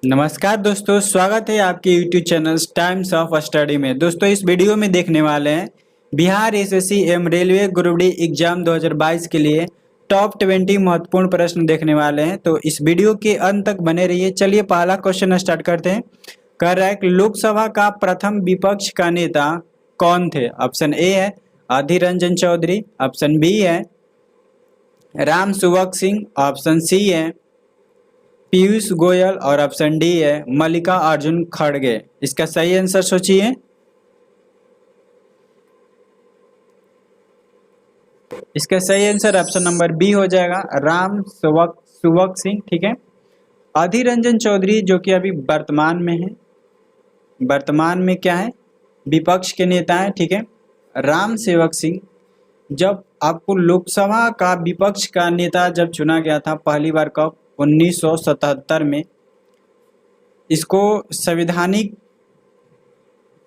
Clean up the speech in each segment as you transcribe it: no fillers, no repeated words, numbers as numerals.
नमस्कार दोस्तों, स्वागत है आपके YouTube channel times of study में। दोस्तों, इस वीडियो में देखने वाले हैं बिहार एसएससी एवं रेलवे ग्रुप डी एग्जाम 2022 के लिए टॉप 20 महत्वपूर्ण प्रश्न देखने वाले हैं। तो इस वीडियो के अंत तक बने रहिए। चलिए पहला क्वेश्चन स्टार्ट करते हैं। कह रहा है कि लोकसभा का प्रथम विपक्ष का नेता कौन थे? ऑप्शन ए है अधीर रंजन चौधरी, ऑप्शन बी है राम सुवक सिंह, ऑप्शन सी है पीयूष गोयल और ऑप्शन डी है मल्लिका अर्जुन खड़गे। इसका सही आंसर सोचिए। इसका सही आंसर ऑप्शन नंबर बी हो जाएगा, राम सुवक सिंह। ठीक है। अधीर रंजन चौधरी जो कि अभी वर्तमान में है, वर्तमान में क्या है, विपक्ष के नेता है। ठीक है। राम सेवक सिंह, जब आपको लोकसभा का विपक्ष का नेता जब चुना गया था पहली बार कब, 1977 में, इसको संवैधानिक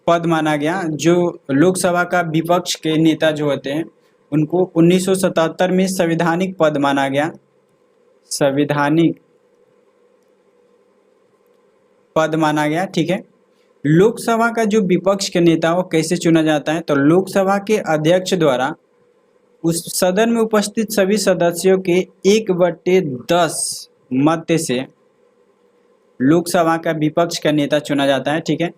पद माना गया। जो लोकसभा का विपक्ष के नेता जो होते हैं उनको 1977 में संवैधानिक पद माना गया, संवैधानिक पद माना गया। ठीक है। लोकसभा का जो विपक्ष के नेता वो कैसे चुना जाता है? तो लोकसभा के अध्यक्ष द्वारा उस सदन में उपस्थित सभी सदस्यों के 1/10 मत से लोकसभा का विपक्ष का नेता चुना जाता है। ठीक है।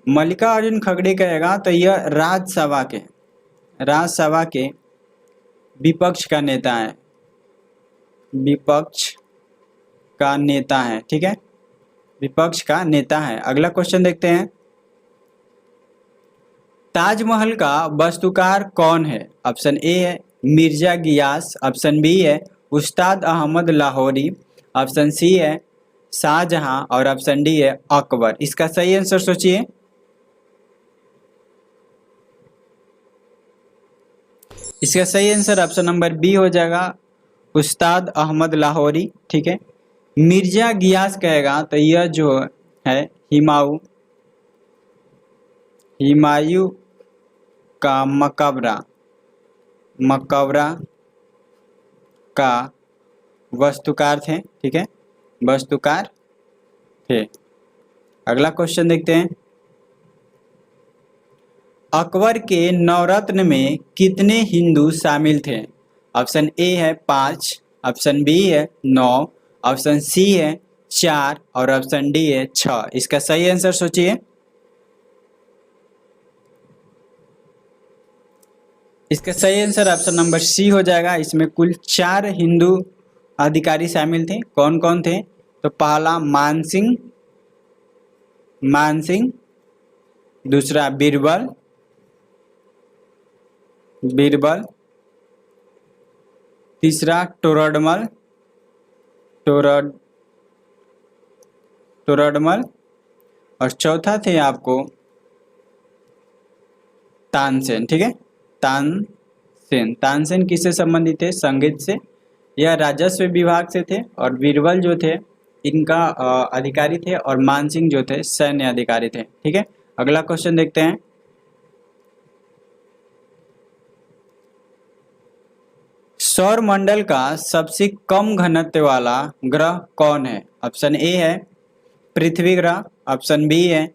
मल्लिका अर्जुन खड़गे कहेगा तो यह राज्यसभा के विपक्ष का नेता है, विपक्ष का नेता है। ठीक है। विपक्ष का नेता है। अगला क्वेश्चन देखते हैं। ताजमहल का वास्तुकार कौन है? ऑप्शन ए है मिर्जा गियास, ऑप्शन बी है उस्ताद अहमद लाहौरी, ऑप्शन सी है शाहजहां और ऑप्शन डी है अकबर। इसका सही आंसर सोचिए। इसका सही आंसर ऑप्शन नंबर बी हो जाएगा, उस्ताद अहमद लाहौरी। ठीक है। मिर्जा गियास कहेगा तो यह जो है हुमायूं का मकबरा का वास्तुकार थे। ठीक है, वास्तुकार थे। अगला क्वेश्चन देखते हैं। अकबर के नवरत्न में कितने हिंदू शामिल थे? ऑप्शन ए है 5, ऑप्शन बी है 9, ऑप्शन सी है 4 और ऑप्शन डी है 6। इसका सही आंसर सोचिए। इसका सही आंसर ऑप्शन नंबर सी हो जाएगा। इसमें कुल 4 हिंदू अधिकारी शामिल थे। कौन कौन थे? तो पहला मानसिंह, दूसरा बीरबल, तीसरा टोरडमल और चौथा थे आपको तानसेन। ठीक है। तानसेन किससे संबंधित थे? संगीत से। यह राजस्व विभाग से थे। और बीरबल जो थे इनका अधिकारी थे और मानसिंह जो थे सैन्य अधिकारी थे। ठीक है। अगला क्वेश्चन देखते हैं। सौर मंडल का सबसे कम घनत्व वाला ग्रह कौन है? ऑप्शन ए है पृथ्वी ग्रह, ऑप्शन बी है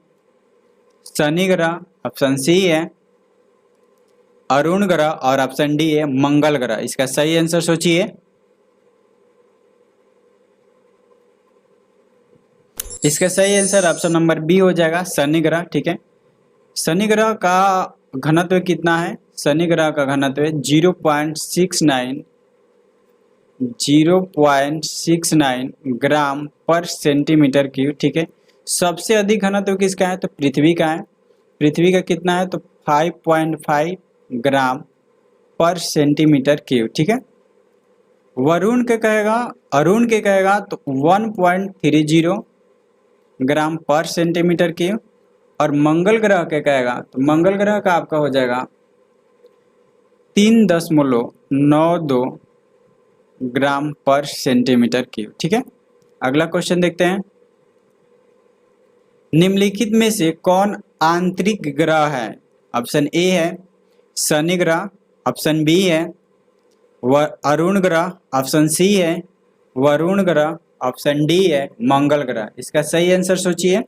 शनि ग्रह, ऑप्शन सी है अरुण ग्रह और ऑप्शन डी है मंगल ग्रह। इसका सही आंसर सोचिए। इसका सही आंसर ऑप्शन नंबर बी हो जाएगा, शनि ग्रह। ठीक है। शनि ग्रह का घनत्व कितना है? शनि ग्रह का घनत्व 0.69 ग्राम पर सेंटीमीटर क्यूब। ठीक है। सबसे अधिक घनत्व किसका है? तो पृथ्वी का है। पृथ्वी का कितना है? तो 5.5 ग्राम पर सेंटीमीटर क्यूब। ठीक है। अरुण के कहेगा तो 1.30 ग्राम पर सेंटीमीटर क्यूब। और मंगल ग्रह के कहेगा तो मंगल ग्रह का आपका हो जाएगा 3.92 ग्राम पर सेंटीमीटर क्यूब। ठीक है। अगला क्वेश्चन देखते हैं। निम्नलिखित में से कौन आंतरिक ग्रह है? ऑप्शन ए है शनि ग्रह, ऑप्शन बी है अरुण ग्रह, ऑप्शन सी है वरुण ग्रह ऑप्शन डी है मंगल ग्रह। इसका सही आंसर सोचिए।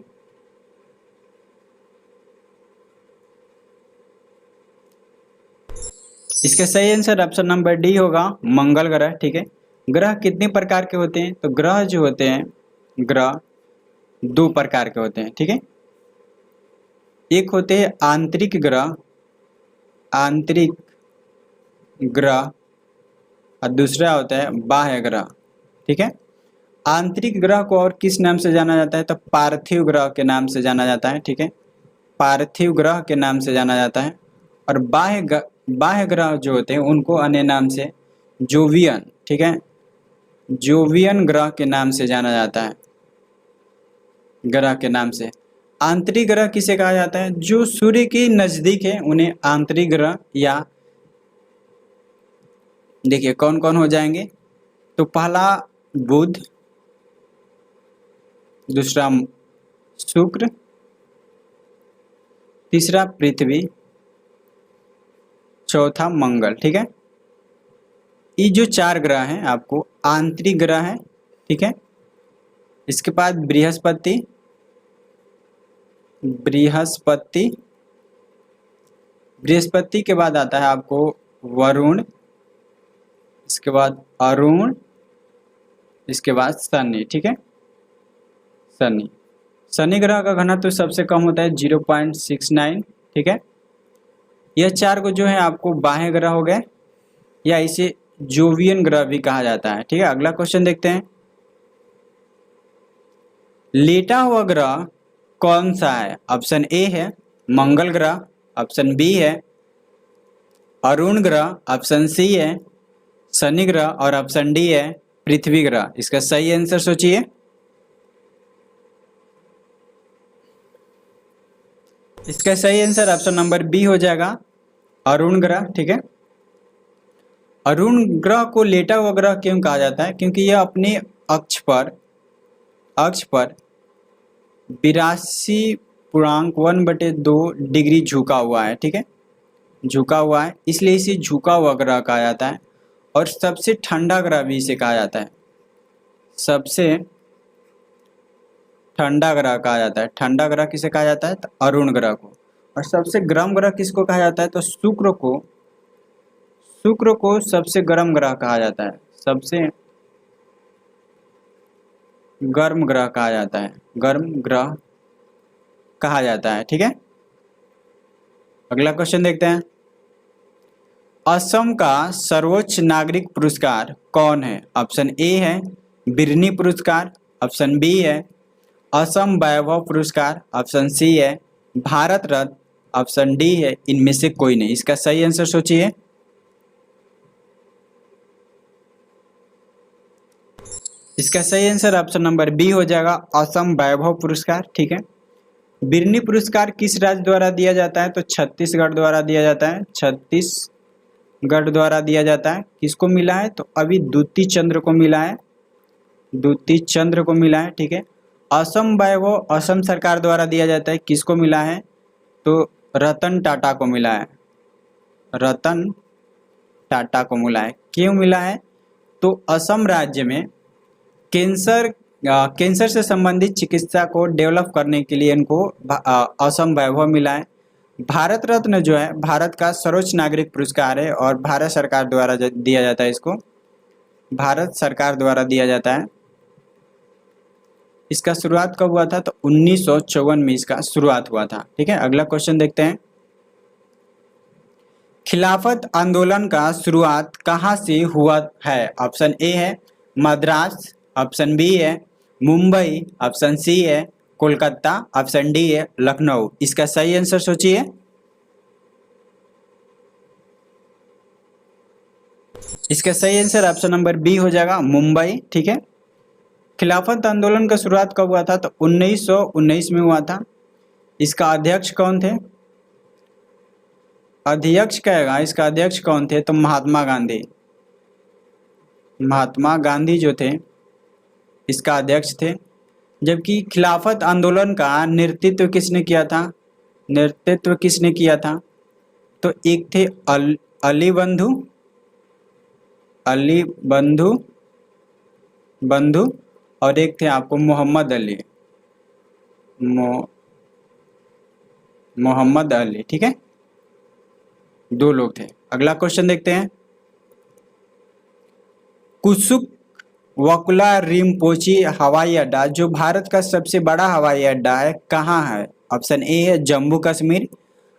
इसका सही आंसर ऑप्शन नंबर डी होगा मंगल ग्रह। ठीक है, ग्रह कितने प्रकार के होते हैं? तो ग्रह जो होते हैं, ग्रह दो प्रकार के होते हैं। ठीक है, एक होते हैं आंतरिक ग्रह, आंतरिक ग्रह, और दूसरा होता है बाह्य ग्रह। ठीक है, आंतरिक ग्रह को और किस नाम से जाना जाता है? तो पार्थिव ग्रह के नाम से जाना जाता है। ठीक है, पार्थिव ग्रह के नाम से जाना जाता है। और बाह्य ग्रह जो होते हैं उनको अन्य नाम से जोवियन, ठीक है, जोवियन ग्रह के नाम से जाना जाता है, ग्रह के नाम से। आंतरिक ग्रह किसे कहा जाता है? जो सूर्य के नजदीक है उन्हें आंतरिक ग्रह, या देखिए कौन कौन हो जाएंगे। तो पहला बुध, दूसरा शुक्र, तीसरा पृथ्वी, चौथा मंगल। ठीक है, ये जो चार ग्रह हैं आपको आंतरिक ग्रह है। ठीक है, इसके बाद बृहस्पति, बृहस्पति, बृहस्पति के बाद आता है आपको वरुण, इसके बाद अरुण, इसके बाद शनि। ठीक है, शनि, शनि ग्रह का घनत्व तो सबसे कम होता है 0.69। ठीक है, यह चार को जो है आपको बाह्य ग्रह हो गए, या इसे जोवियन ग्रह भी कहा जाता है। ठीक है, अगला क्वेश्चन देखते हैं। लेटा हुआ ग्रह कौन सा है? ऑप्शन ए है मंगल ग्रह, ऑप्शन बी है अरुण ग्रह, ऑप्शन सी है शनि ग्रह, और ऑप्शन डी है पृथ्वी ग्रह। इसका सही आंसर सोचिए। इसका सही आंसर ऑप्शन नंबर बी हो जाएगा अरुण ग्रह। ठीक है, अरुण ग्रह को लेटा हुआ ग्रह क्यों कहा जाता है? क्योंकि यह अपने अक्ष पर 82.1/2 डिग्री झुका हुआ है। ठीक है, झुका हुआ है, इसलिए इसे झुका हुआ ग्रह कहा जाता है। और सबसे ठंडा ग्रह भी इसे कहा जाता है, सबसे ठंडा ग्रह कहा जाता है। ठंडा ग्रह किसे कहा जाता है? तो अरुण ग्रह को। और सबसे गर्म ग्रह किसको कहा जाता है? तो शुक्र को, शुक्र को सबसे गर्म ग्रह कहा जाता है, सबसे गर्म ग्रह कहा जाता है, गर्म ग्रह कहा जाता है। ठीक है, अगला क्वेश्चन देखते हैं। असम का सर्वोच्च नागरिक पुरस्कार कौन है? ऑप्शन ए है बिरनी पुरस्कार, ऑप्शन बी है असम वैभव पुरस्कार, ऑप्शन सी है भारत रत्न, ऑप्शन डी है इनमें से कोई नहीं। इसका सही आंसर सोचिए। इसका सही आंसर ऑप्शन नंबर बी हो जाएगा असम वैभव पुरस्कार। ठीक है, बिरनी पुरस्कार किस राज्य द्वारा दिया जाता है? तो छत्तीसगढ़ द्वारा दिया जाता है, छत्तीसगढ़ द्वारा दिया जाता है। किसको मिला है? तो अभी द्युति चंद्र को मिला है, द्युति चंद्र को मिला है। ठीक है, असम वैभव असम सरकार द्वारा दिया जाता है। किसको मिला है? तो रतन टाटा को मिला है, रतन टाटा को मिला है। क्यों मिला है? तो असम राज्य में कैंसर से संबंधित चिकित्सा को डेवलप करने के लिए इनको असम वैभव मिला है। भारत रत्न जो है भारत का सर्वोच्च नागरिक पुरस्कार है, और भारत सरकार द्वारा दिया जाता है, इसको भारत सरकार द्वारा दिया जाता है। इसका शुरुआत कब हुआ था? तो 1954 में इसका शुरुआत हुआ था। ठीक है, अगला क्वेश्चन देखते हैं। खिलाफत आंदोलन का शुरुआत कहाँ से हुआ है? ऑप्शन ए है मद्रास, ऑप्शन बी है मुंबई, ऑप्शन सी है कोलकाता, ऑप्शन डी है लखनऊ। इसका सही आंसर सोचिए। इसका सही आंसर ऑप्शन नंबर बी हो जाएगा मुंबई। ठीक है, खिलाफत आंदोलन का शुरुआत कब हुआ था? तो 1919 में हुआ था। इसका अध्यक्ष कौन थे? अध्यक्ष कहेगा, इसका अध्यक्ष कौन थे? तो महात्मा गांधी, महात्मा गांधी जो थे इसका अध्यक्ष थे। जबकि खिलाफत आंदोलन का नेतृत्व किसने किया था? नेतृत्व किसने किया था? तो एक थे अली बंधु, अली बंधु, और एक थे आपको मोहम्मद अली, मोहम्मद अली, ठीक है, 2 लोग थे। अगला क्वेश्चन देखते हैं। कुसुक वकुला रिम्पोची हवाई अड्डा जो भारत का सबसे बड़ा हवाई अड्डा है कहाँ है? ऑप्शन ए है जम्मू कश्मीर,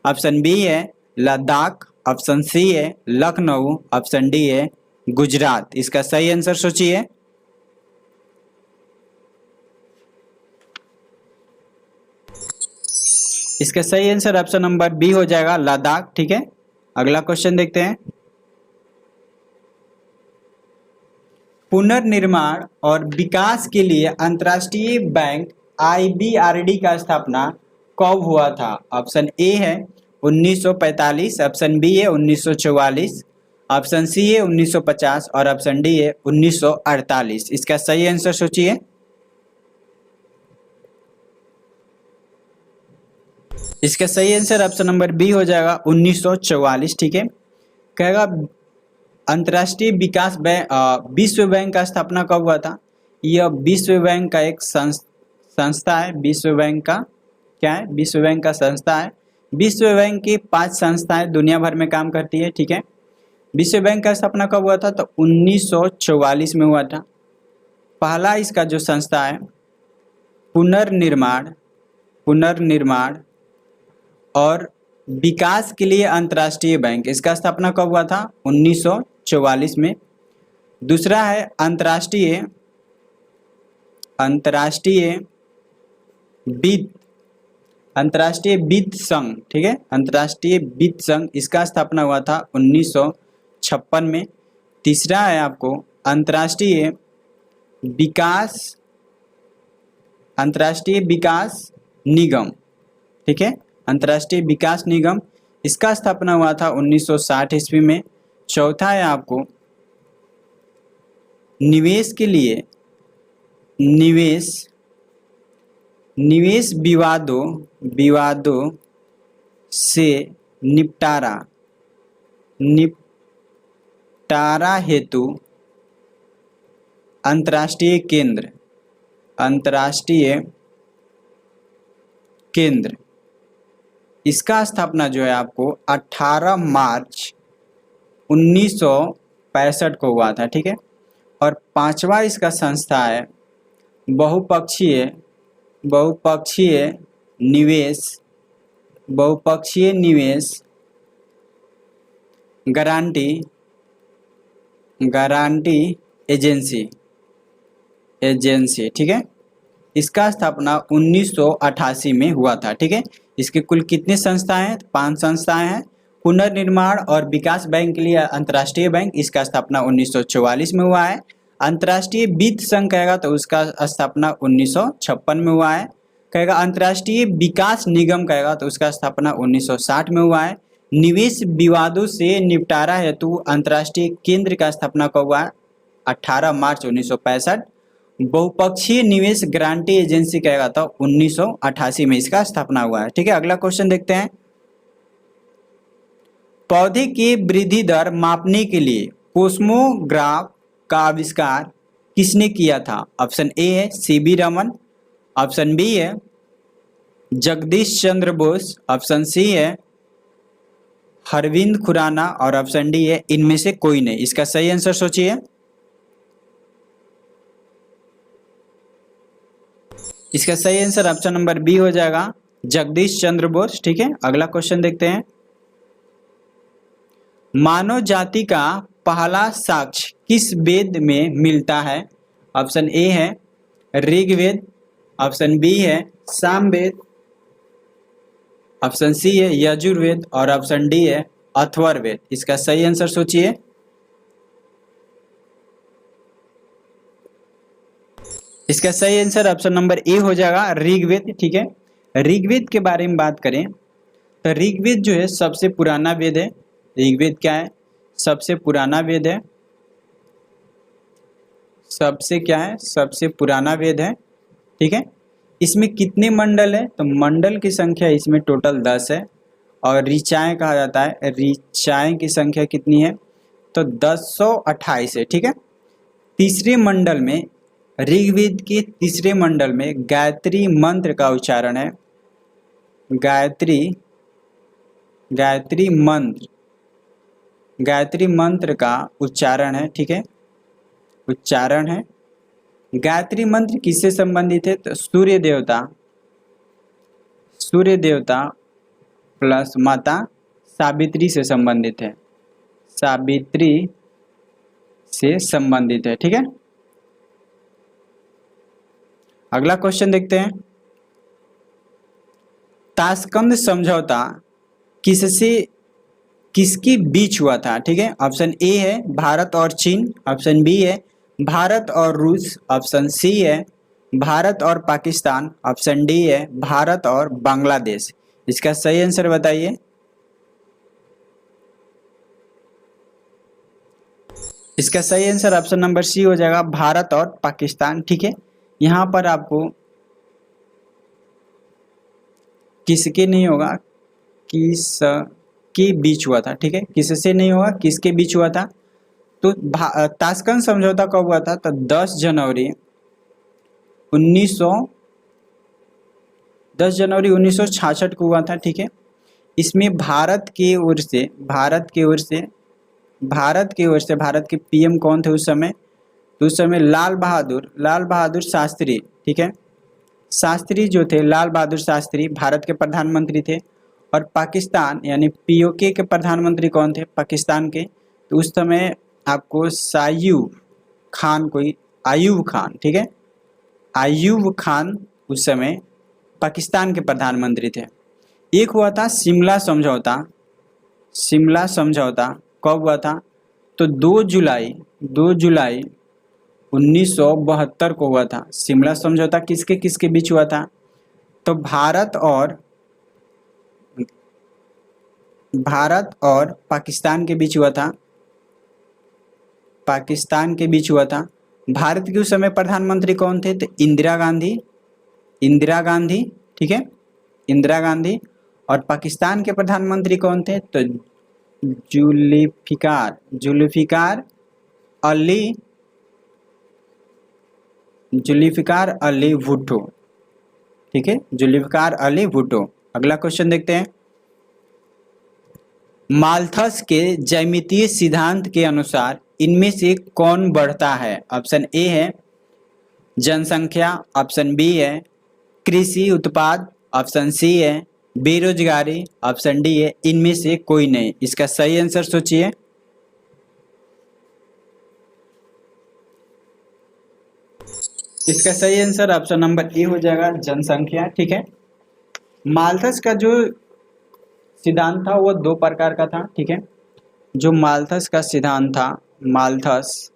ऑप्शन बी है लद्दाख, ऑप्शन सी है लखनऊ, ऑप्शन डी है गुजरात। इसका सही आंसर सोचिए। इसका सही आंसर ऑप्शन नंबर बी हो जाएगा लद्दाख, ठीक है। अगला क्वेश्चन देखते हैं। पुनर्निर्माण और विकास के लिए अंतर्राष्ट्रीय बैंक IBRD का स्थापना कब हुआ था? ऑप्शन ए है 1945, ऑप्शन बी है 1944, ऑप्शन सी है 1950 और ऑप्शन डी है 1948। इसका सही आंसर सोचिए। इसका सही आंसर ऑप्शन नंबर बी हो जाएगा 1944, ठीक है। कहेगा अंतर्राष्ट्रीय विकास बैंक विश्व बैंक का स्थापना कब हुआ था? यह विश्व बैंक का एक संस्था है। विश्व बैंक का क्या है? विश्व बैंक का संस्था है। विश्व बैंक की 5 संस्थाएं दुनिया भर में काम करती है, ठीक है। विश्व बैंक का स्थापना कब हुआ था? तो 1944 में हुआ था। पहला इसका जो संस्था है पुनर्निर्माण और विकास के लिए अंतर्राष्ट्रीय बैंक, इसका स्थापना कब हुआ था? 1944 में। दूसरा है अंतर्राष्ट्रीय वित्त संघ, ठीक है, अंतर्राष्ट्रीय वित्त संघ, इसका स्थापना हुआ था 1956 में। तीसरा है आपको अंतर्राष्ट्रीय विकास निगम, ठीक है, अंतर्राष्ट्रीय विकास निगम, इसका स्थापना हुआ था 1960 ईस्वी में। चौथा है आपको निवेश के लिए निवेश विवादों से निपटारा हेतु अंतर्राष्ट्रीय केंद्र, इसका स्थापना जो है आपको 18 मार्च 1965 को हुआ था, ठीक है। और पांचवा इसका संस्था है बहुपक्षीय निवेश गारंटी एजेंसी, ठीक है, इसका स्थापना 1988 में हुआ था, ठीक है। इसके कुल कितने संस्थाएं हैं? 5 संस्थाएं हैं। पुनर्निर्माण और विकास बैंक के लिए अंतर्राष्ट्रीय बैंक, इसका स्थापना 1944 में हुआ है। अंतर्राष्ट्रीय वित्त संघ कहेगा तो उसका स्थापना 1956 में हुआ है। कहेगा अंतर्राष्ट्रीय विकास निगम कहेगा तो उसका स्थापना 1960 में हुआ है। निवेश विवादों से निपटारा हेतु अंतर्राष्ट्रीय केंद्र का स्थापना कब हुआ है? 18 मार्च 1965। बहुपक्षीय निवेश गारंटी एजेंसी कहेगा तो 1988 में इसका स्थापना हुआ है, ठीक है। अगला क्वेश्चन देखते हैं। पौधे की वृद्धि दर मापने के लिए कोस्मोग्राफ का आविष्कार किसने किया था? ऑप्शन ए है CB रमन, ऑप्शन बी है जगदीश चंद्र बोस, ऑप्शन सी है अरविंद खुराना और ऑप्शन डी है इनमें से कोई नहीं। इसका सही आंसर सोचिए। इसका सही आंसर ऑप्शन नंबर बी हो जाएगा जगदीश चंद्र बोस, ठीक है। अगला क्वेश्चन देखते हैं। मानव जाति का पहला साक्ष्य किस वेद में मिलता है? ऑप्शन ए है ऋग्वेद, ऑप्शन बी है सामवेद, ऑप्शन सी है यजुर्वेद और ऑप्शन डी है अथर्ववेद। इसका सही आंसर सोचिए। इसका सही आंसर ऑप्शन नंबर ए हो जाएगा ऋग्वेद, ठीक है। ऋग्वेद के बारे में बात करें तो ऋग्वेद जो है सबसे पुराना वेद है। ऋग्वेद क्या है? सबसे पुराना वेद है। सबसे पुराना वेद है, ठीक है। इसमें कितने मंडल है? तो मंडल की संख्या इसमें टोटल 10 है और ऋचाएं कहा जाता है। ऋचाएं की संख्या कितनी है? तो 1028 है, ठीक है। तीसरे मंडल में ऋग्वेद के तीसरे मंडल में गायत्री मंत्र का उच्चारण है, गायत्री मंत्र का उच्चारण है, ठीक है, उच्चारण है। गायत्री मंत्र किससे संबंधित है? तो सूर्य देवता प्लस माता सावित्री से संबंधित है, सावित्री से संबंधित है, ठीक है। अगला क्वेश्चन देखते हैं, ताशकंद समझौता किसके बीच हुआ था? ठीक है, ऑप्शन ए है भारत और चीन, ऑप्शन बी है भारत और रूस, ऑप्शन सी है भारत और पाकिस्तान, ऑप्शन डी है भारत और बांग्लादेश। इसका सही आंसर बताइए। इसका सही आंसर ऑप्शन नंबर सी हो जाएगा, भारत और पाकिस्तान, ठीक है। यहाँ पर आपको किसके नहीं होगा, किसके बीच हुआ था, ठीक है, किससे नहीं होगा, किसके बीच हुआ था। तो ताशकंद समझौता कब हुआ था? तो 10 जनवरी 1966 को हुआ था, ठीक है। इसमें भारत के पीएम कौन थे उस समय? तो उस समय लाल बहादुर शास्त्री, ठीक है, शास्त्री जो थे, लाल बहादुर शास्त्री भारत के प्रधानमंत्री थे। और पाकिस्तान यानी पीओके के प्रधानमंत्री कौन थे? पाकिस्तान के। तो उस समय आपको आयूब खान, ठीक है, आयूब खान उस समय पाकिस्तान के प्रधानमंत्री थे। एक हुआ था शिमला समझौता कब हुआ था? तो 2 जुलाई 1972 को हुआ था। शिमला समझौता किसके किसके बीच हुआ था? तो भारत और पाकिस्तान के बीच हुआ था, भारत के उस समय प्रधानमंत्री कौन थे? तो इंदिरा गांधी, ठीक है, इंदिरा गांधी। और पाकिस्तान के प्रधानमंत्री कौन थे? तो जुल्फिकार अली भुट्टो, ठीक है, जुल्फिकार अली भुट्टो। अगला क्वेश्चन देखते हैं, माल्थस के ज्यामितीय सिद्धांत के अनुसार इनमें से कौन बढ़ता है? ऑप्शन ए है जनसंख्या, ऑप्शन बी है कृषि उत्पाद, ऑप्शन सी है बेरोजगारी, ऑप्शन डी है इनमें से कोई नहीं। इसका सही आंसर सोचिए। इसका सही आंसर ऑप्शन नंबर ए हो जाएगा, जनसंख्या, ठीक है। माल्थस का जो सिद्धांत था वो 2 प्रकार का था, ठीक है। जो माल्थस का सिद्धांत था, माल्थस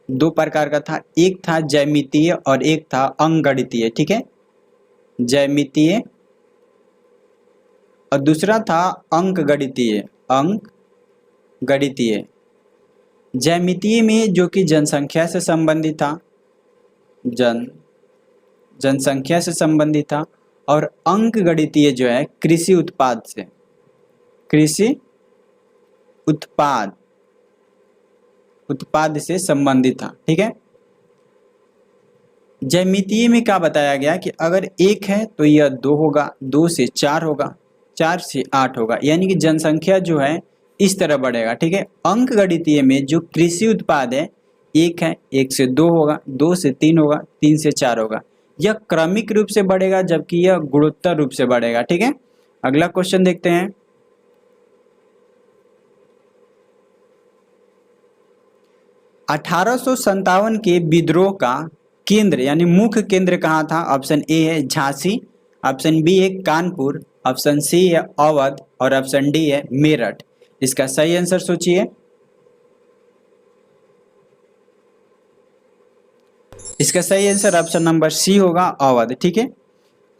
2 प्रकार का था, एक था ज्यामितीय और एक था अंकगणितीय, ठीक है, ज्यामितीय और दूसरा था अंकगणितीय। ज्यामितीय में जो कि जनसंख्या से संबंधित था, जनसंख्या से संबंधित था, और अंकगणितीय जो है कृषि उत्पाद से संबंधित था, ठीक है। ज्यामितीय में क्या बताया गया कि अगर 1 है तो यह 2 होगा, 2 से 4 होगा, 4 से 8 होगा, यानी कि जनसंख्या जो है इस तरह बढ़ेगा, ठीक है। अंकगणितीय में जो कृषि उत्पाद है 1 है, 1 से 2 होगा, 2 से 3 होगा, 3 से 4 होगा। यह क्रमिक रूप से बढ़ेगा जबकि यह गुणोत्तर रूप से बढ़ेगा, ठीक है। अगला क्वेश्चन देखते हैं, 1857 के विद्रोह का केंद्र यानी मुख्य केंद्र कहाँ था? ऑप्शन ए है झांसी, ऑप्शन बी है कानपुर, ऑप्शन सी है अवध और ऑप्शन डी है मेरठ। इसका सही आंसर सोचिए। इसका सही आंसर ऑप्शन नंबर सी होगा, अवध, ठीक है।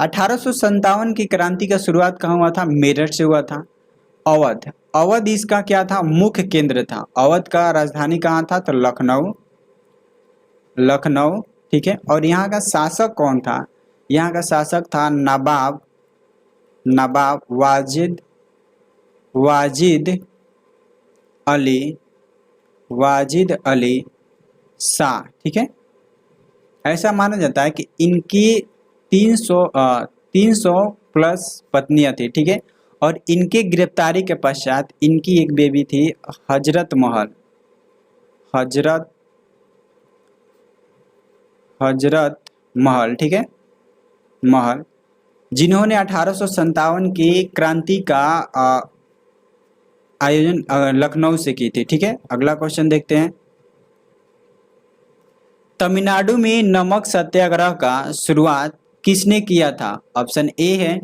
1857 की क्रांति का शुरुआत कहाँ हुआ था? मेरठ से हुआ था। अवध इसका क्या था? मुख्य केंद्र था। अवध का राजधानी कहाँ था? तो लखनऊ, ठीक है। और यहाँ का शासक कौन था? यहाँ का शासक था नवाब वाजिद अली शाह, ठीक है, ऐसा माना जाता है कि इनकी 300 प्लस पत्नियां थी, ठीक है। और इनके गिरफ्तारी के पश्चात इनकी एक बेबी थी हजरत महल, हजरत हजरत महल, ठीक है, महल, जिन्होंने 1857 की क्रांति का आयोजन लखनऊ से की थी, ठीक है। अगला क्वेश्चन देखते हैं। तमिलनाडु में नमक सत्याग्रह का शुरुआत किसने किया था? ऑप्शन ए है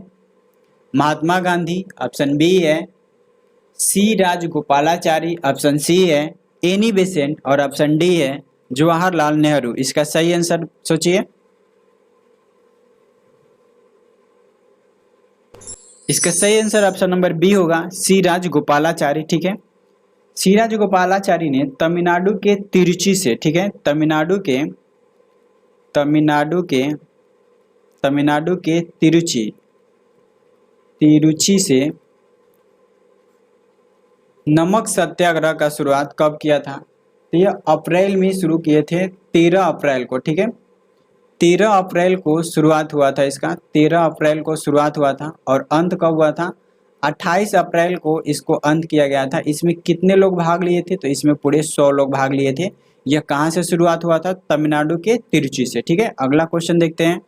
महात्मा गांधी, ऑप्शन बी है सी राजगोपालाचारी, ऑप्शन सी है एनी बेसेंट और ऑप्शन डी है जवाहरलाल नेहरू। इसका सही आंसर सोचिए। इसका सही आंसर ऑप्शन नंबर बी होगा, सी राजगोपालाचारी, ठीक है। सी राजगोपालाचारी ने तमिलनाडु के तिरुचि से, ठीक है, तमिलनाडु के तमिलनाडु के तिरुचि से नमक सत्याग्रह का शुरुआत कब किया था? तो यह अप्रैल में शुरू किए थे, 13 अप्रैल को, ठीक है। 13 अप्रैल को शुरुआत हुआ था इसका, 13 अप्रैल को शुरुआत हुआ था और अंत कब हुआ था? 28 अप्रैल को इसको अंत किया गया था। इसमें कितने लोग भाग लिए थे? तो इसमें पूरे 100 लोग भाग लिए थे। यह कहाँ से शुरुआत हुआ था? तमिलनाडु के तिरुचि से, ठीक है। अगला क्वेश्चन देखते हैं।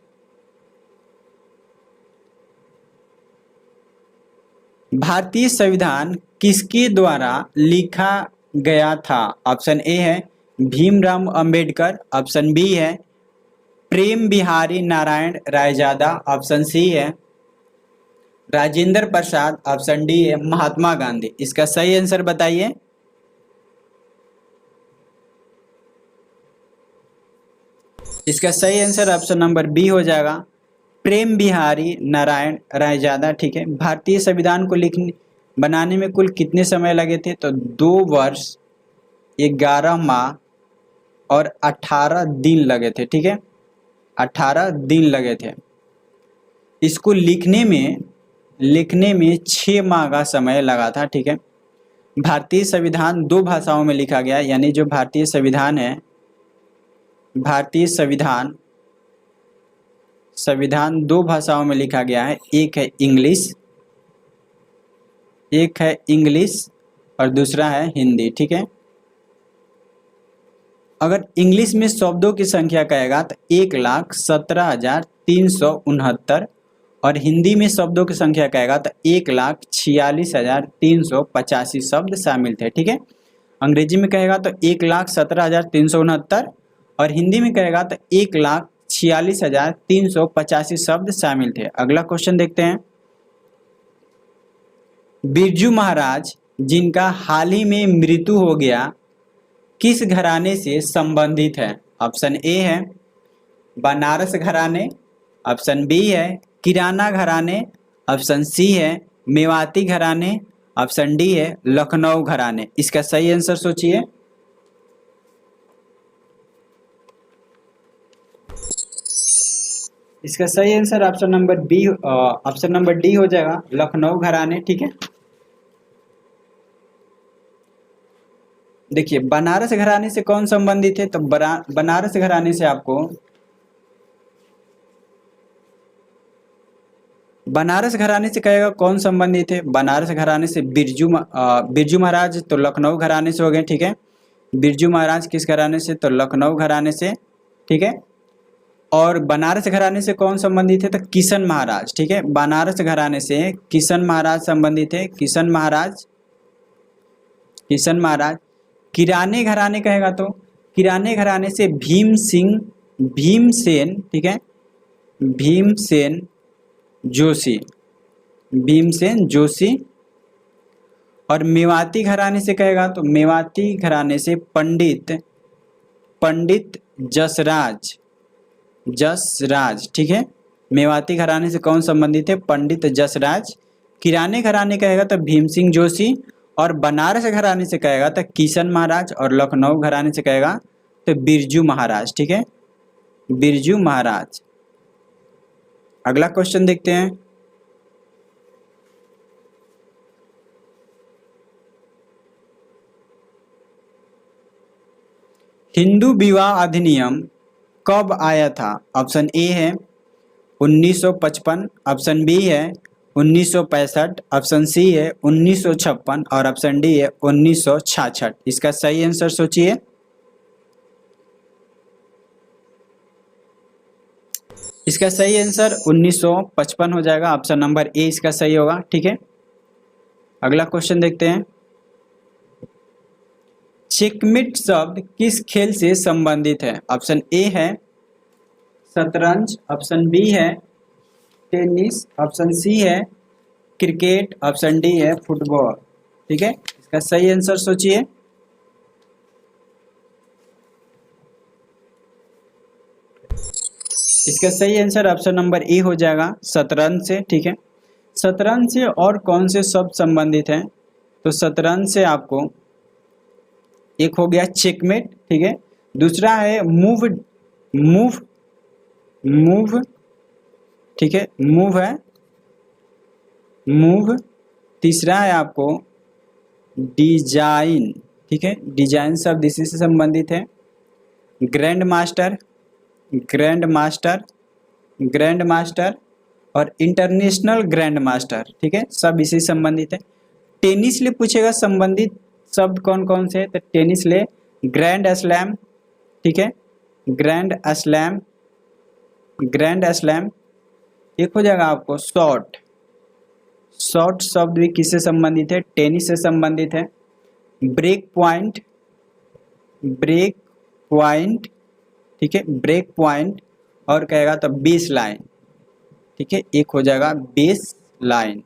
भारतीय संविधान किसके द्वारा लिखा गया था? ऑप्शन ए है भीमराव अंबेडकर, ऑप्शन बी है प्रेम बिहारी नारायण रायजादा, ऑप्शन सी है राजेंद्र प्रसाद, ऑप्शन डी है महात्मा गांधी। इसका सही आंसर बताइए। इसका सही आंसर ऑप्शन नंबर बी हो जाएगा, प्रेम बिहारी नारायण रायजादा, ठीक है। भारतीय संविधान को लिखने बनाने में कुल कितने समय लगे थे? तो 2 वर्ष 11 माह और 18 दिन लगे थे, ठीक है, 18 दिन लगे थे। इसको लिखने में 6 माह का समय लगा था, ठीक है। भारतीय संविधान 2 भाषाओं में लिखा गया, यानी जो भारतीय संविधान है, भारतीय संविधान 2 भाषाओं में लिखा गया है। एक है इंग्लिश और दूसरा है हिंदी, ठीक है। अगर इंग्लिश में शब्दों की संख्या कहेगा तो 1,17,369 और हिंदी में शब्दों की संख्या कहेगा तो 1,46,385 शब्द शामिल थे, ठीक है। अंग्रेजी में कहेगा तो 1,17,369 और हिंदी में कहेगा तो 1,46,385 शब्द शामिल थे। अगला क्वेश्चन देखते हैं। बिरजू महाराज जिनका हाल ही में मृत्यु हो गया किस घराने से संबंधित है? ऑप्शन ए है बनारस घराने, ऑप्शन बी है किराना घराने, ऑप्शन सी है मेवाती घराने, ऑप्शन डी है लखनऊ घराने। इसका सही आंसर सोचिए। इसका सही आंसर ऑप्शन नंबर डी हो जाएगा, लखनऊ घराने, ठीक है। देखिए बनारस घराने से कौन संबंधित है? तो बनारस घराने से आपको बनारस घराने से कहेगा कौन संबंधित है? बनारस घराने से बिरजू महाराज तो लखनऊ घराने से हो गए, ठीक है। बिरजू महाराज किस घराने से? तो लखनऊ घराने से, ठीक है। और बनारस घराने से कौन संबंधित है? तो किशन महाराज, ठीक है। बनारस घराने से किशन महाराज संबंधित है, किशन महाराज। किराने घराने कहेगा तो किराने घराने से भीमसेन, ठीक है, भीमसेन जोशी। और मेवाती घराने से कहेगा तो मेवाती घराने से पंडित जसराज, ठीक है। मेवाती घराने से कौन संबंधित है? पंडित जसराज। किराने घराने कहेगा तो भीम सिंह जोशी और बनारस घराने से कहेगा तो किशन महाराज और लखनऊ घराने से कहेगा तो बिरजू महाराज, ठीक है, बिरजू महाराज। अगला क्वेश्चन देखते हैं। हिंदू विवाह अधिनियम कब आया था? ऑप्शन ए है 1955, ऑप्शन बी है 1965, ऑप्शन सी है 1956 और ऑप्शन डी है 1966। इसका सही आंसर सोचिए। इसका सही आंसर 1955 हो जाएगा। ऑप्शन नंबर ए इसका सही होगा। ठीक है, अगला क्वेश्चन देखते हैं। चेकमेट शब्द किस खेल से संबंधित है? ऑप्शन ए है शतरंज, ऑप्शन बी है टेनिस, ऑप्शन सी है क्रिकेट, ऑप्शन डी है फुटबॉल। ठीक है, इसका सही आंसर सोचिए। इसका सही आंसर ऑप्शन नंबर ए हो जाएगा, शतरंज से। ठीक है, शतरंज से और कौन से शब्द संबंधित हैं? तो शतरंज से आपको एक हो गया चेकमेट, ठीक है, दूसरा है मूव, मूव, मूव, ठीक है, मूव है, मूव, तीसरा है आपको डिजाइन। ठीक है, डिजाइन शब्द इसी से संबंधित है। Grand master, grand master, grand master और इंटरनेशनल ग्रैंड मास्टर, ठीक है, सब इसी से संबंधित है। टेनिस ले पूछेगा संबंधित शब्द कौन कौन से, तो टेनिस ले ग्रैंड स्लैम, ठीक है, ग्रैंड स्लैम, ग्रैंड स्लैम। एक हो जाएगा आपको शॉर्ट, शॉर्ट शब्द भी किससे संबंधित है? टेनिस से संबंधित है। ब्रेक पॉइंट, ब्रेक पॉइंट, ठीक है, ब्रेक पॉइंट और कहेगा तो बेस लाइन, ठीक है, एक हो जाएगा बेस लाइन।